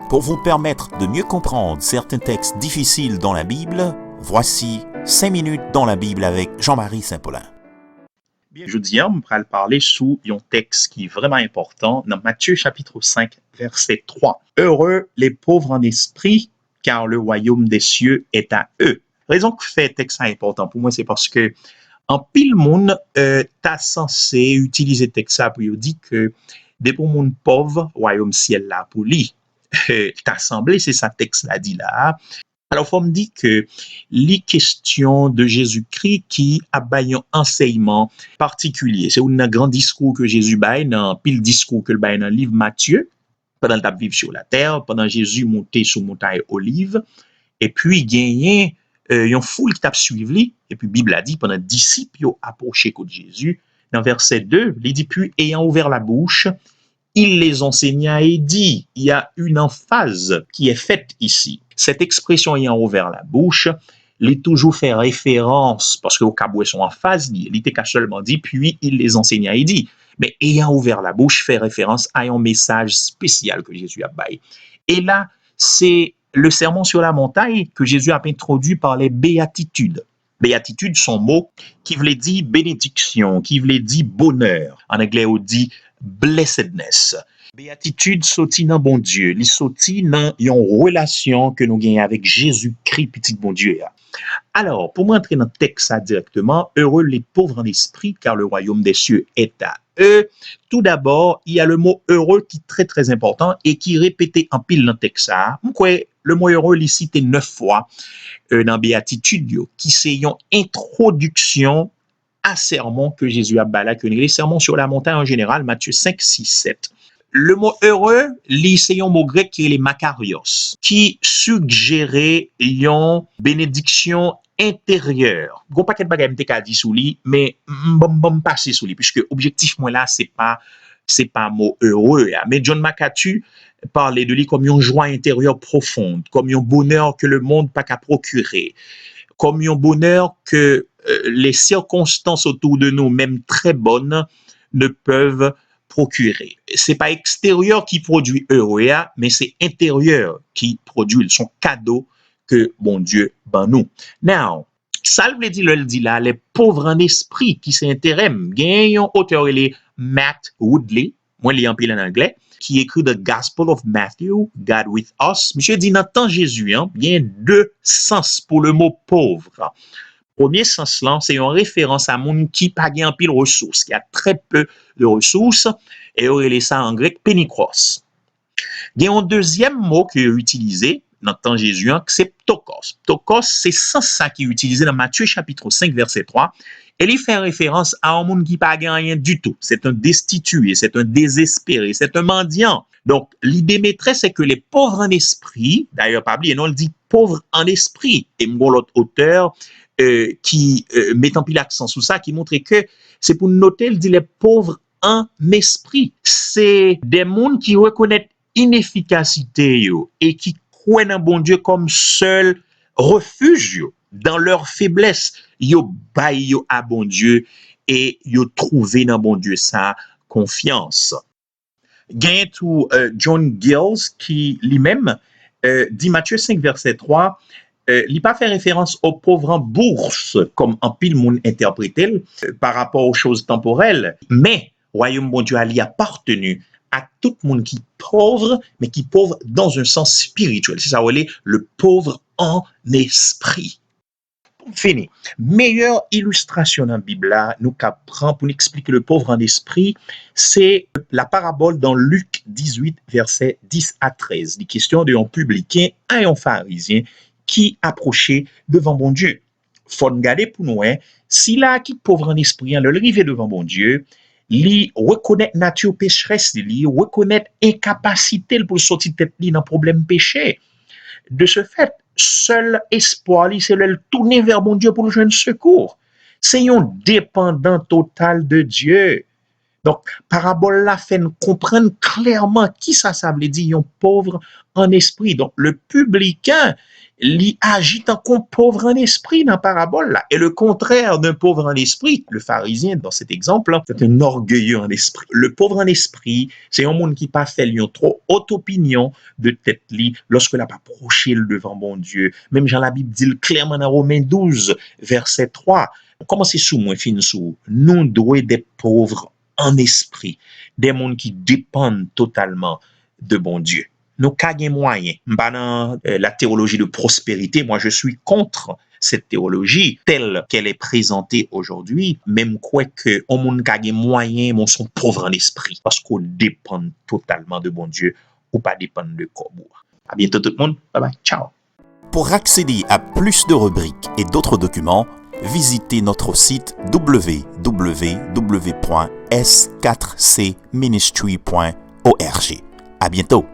Pour vous permettre de mieux comprendre certains textes difficiles dans la Bible, voici 5 minutes dans la Bible avec Jean-Marie Saint-Paulin. Je dis, on va parler sous un texte qui est vraiment important dans Matthieu chapitre 5, verset 3. Heureux les pauvres en esprit, car le royaume des cieux est à eux. Raison que fait texte important pour moi, c'est parce que en pile monde, t'as censé utiliser texte ça pour dire que des pour monde pauvre, royaume ciel là pour lui. T'as semblé, c'est ça texte là dit là. Alors, faut me dire que les questions de Jésus-Christ qui a un enseignement particulier. C'est un grand discours que Jésus baille, dans pile discours que le baille dans le livre Matthieu, pendant qu'il vivre sur la terre, pendant Jésus monté sur montagne Olive, et puis gagné une foule qui t'a suivi, et puis Bible a dit pendant disciples ont approché de Jésus. Dans verset 2, il dit puis ayant ouvert la bouche, il les enseigna et dit, il y a une emphase qui est faite ici. Cette expression ayant ouvert la bouche, il toujours fait référence, parce qu'au cas où ils sont en phase, il était qu'à seulement dit, puis il les enseigna et dit. Mais ayant ouvert la bouche fait référence à un message spécial que Jésus a baillé. Et là, c'est le sermon sur la montagne que Jésus a introduit par les béatitudes. Béatitudes sont mots qui voulaient dire bénédiction, qui voulaient dire bonheur. En anglais, on dit blessedness. Béatitude sorti dans bon Dieu, li sorti dans une relation que nous gagnons avec Jésus-Christ, petit bon Dieu. Alors, pour m'entrer dans le texte ça directement, heureux les pauvres en esprit, car le royaume des cieux est à eux. Tout d'abord, il y a le mot heureux qui est très très important et qui est répété en pile dans le texte ça. Le mot heureux, il est cité 9 fois dans Béatitude, qui c'est une introduction à sermon que Jésus a bala, que les sermons sur la montagne en général, Matthieu 5, 6, 7. Le mot heureux, c'est un mot grec qui est les makarios, qui suggérait une bénédiction intérieure. Gon paquet de bagages m'te dit sous lui, mais m'bom passer sous lui, puisque objectif moi là, c'est pas mot heureux. Mais John McAtee parlait de lui comme une joie intérieure profonde, comme un bonheur que le monde pas qu'à procurer, comme un bonheur que les circonstances autour de nous, même très bonnes, ne peuvent procurer. C'est pas extérieur qui produit heureux, mais c'est intérieur qui produit son cadeau que bon Dieu ben nous. Now, ça veut dire le dit là, les pauvres en esprit qui s'intéressent, gagne un auteur il est Matt Woodley, moi il est en pile en anglais, qui écrit The Gospel of Matthew, God with Us. Monsieur dit dans le temps Jésus, il y a deux sens pour le mot pauvre. Premier sens là, c'est une référence à monde qui pas gain pile ressources, qui a très peu de ressources, et on relève ça en grec pénikros. Il y a un deuxième mot qui est utilisé dans le temps Jésus, c'est ptokos. Ptokos, c'est ça qui est utilisé dans Matthieu chapitre 5, verset 3. Et il fait référence à un monde qui n'a pas rien du tout. C'est un destitué, c'est un désespéré, c'est un mendiant. Donc, l'idée maîtresse, c'est que les pauvres en esprit, d'ailleurs, pas oublier, non, il dit pauvres en esprit. Et mon l'autre auteur qui met en pile l'accent sur ça, qui montre que c'est pour noter, il dit les pauvres en esprit. C'est des mondes qui reconnaissent inefficacité yo, et qui croient en bon Dieu comme seul refuge yo. Dans leur faiblesse, yo bail yo à bon Dieu et yo trouvé dans bon Dieu sa confiance. Gagne tout John Gills qui lui-même dit Matthieu 5 verset 3, il pas fait référence aux pauvres en bourse comme en pile monde interprété par rapport aux choses temporelles, mais royaume bon Dieu a appartenu à tout le monde qui est pauvre, mais qui est pauvre dans un sens spirituel. C'est ça, le pauvre en esprit. Fini. Meilleure illustration dans la Bible là, nous prend pour nous expliquer le pauvre en esprit, c'est la parabole dans Luc 18, versets 10 à 13. Les questions d'un publicain et un pharisien qui approchait devant bon Dieu. Faut regarder pour nous, si là qui pauvre en esprit, le arrivé devant bon Dieu, li reconnaître nature pécheresse, li reconnaître incapacité pour sortir tête li dans problème péché. De ce fait, seul espoir, c'est le tourner vers bon Dieu pour le joindre secours. C'est un dépendant total de Dieu. Donc, parabole là fait nous comprendre clairement qui ça veut dire, un pauvre en esprit. Donc, le publicain il agit en comme pauvre en esprit dans la parabole là. Et le contraire d'un pauvre en esprit, le pharisien dans cet exemple, c'est un orgueilleux en esprit. Le pauvre en esprit, c'est un monde qui pas fait lion trop haute opinion de tête li lorsque l'a pas approché devant bon Dieu. Même Jean la Bible dit clairement dans Romains 12 verset 3. Commencez sous moi fin sous. Nous devons des pauvres en esprit, des mondes qui dépendent totalement de bon Dieu. Nous avons moyen. Dans la théologie de prospérité, moi je suis contre cette théologie telle qu'elle est présentée aujourd'hui, même quoi que on monde a moyen, mais on sont pauvres en esprit parce qu'on dépend totalement de bon Dieu ou pas dépendre de Kobo. À bientôt tout le monde. Bye bye. Ciao. Pour accéder à plus de rubriques et d'autres documents, visitez notre site www.s4cministry.org. À bientôt.